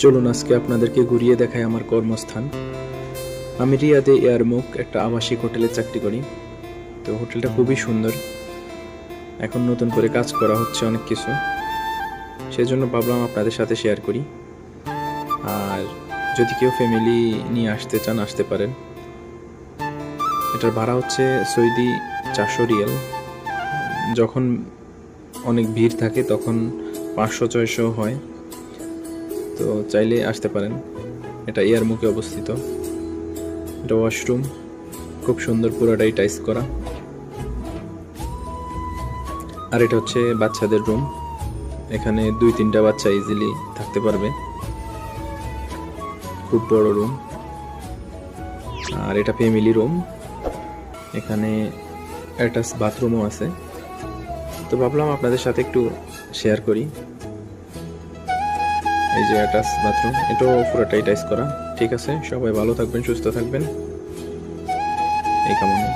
চলুন আজকে আপনাদেরকে ঘুরিয়ে দেখাই আমার কর্মস্থান। আমি রিয়াদে এয়ারমুক একটা আবাসিক হোটেলে চাকরি করি। তো হোটেলটা খুবই সুন্দর, এখন নতুন করে কাজ করা হচ্ছে অনেক কিছু, সেজন্য ভাবলাম আপনাদের সাথে শেয়ার করি। আর যদি কেউ ফ্যামিলি নিয়ে আসতে চান আসতে পারেন। এটার ভাড়া হচ্ছে সৌদি 400 রিয়াল। যখন অনেক ভিড় থাকে তখন 500-600 হয়। তো চাইলে আসতে পারেন। এটা এয়ারমুকে অবস্থিত। এটা ওয়াশরুম, খুব সুন্দর, পুরোটাই টাইস করা। আর এটা হচ্ছে বাচ্চাদের রুম। এখানে 2-3টা বাচ্চা ইজিলি থাকতে পারবে, খুব বড় রুম। আর এটা ফ্যামিলি রুম, এখানে অ্যাটাচ বাথরুমও আছে। তো ভাবলাম আপনাদের সাথে একটু শেয়ার করি। এই যে অ্যাটাচ বাথরুম, এটাও পুরোটাই টাইস করা। ঠিক আছে, সবাই ভালো থাকবেন, সুস্থ থাকবেন, এই কামনা।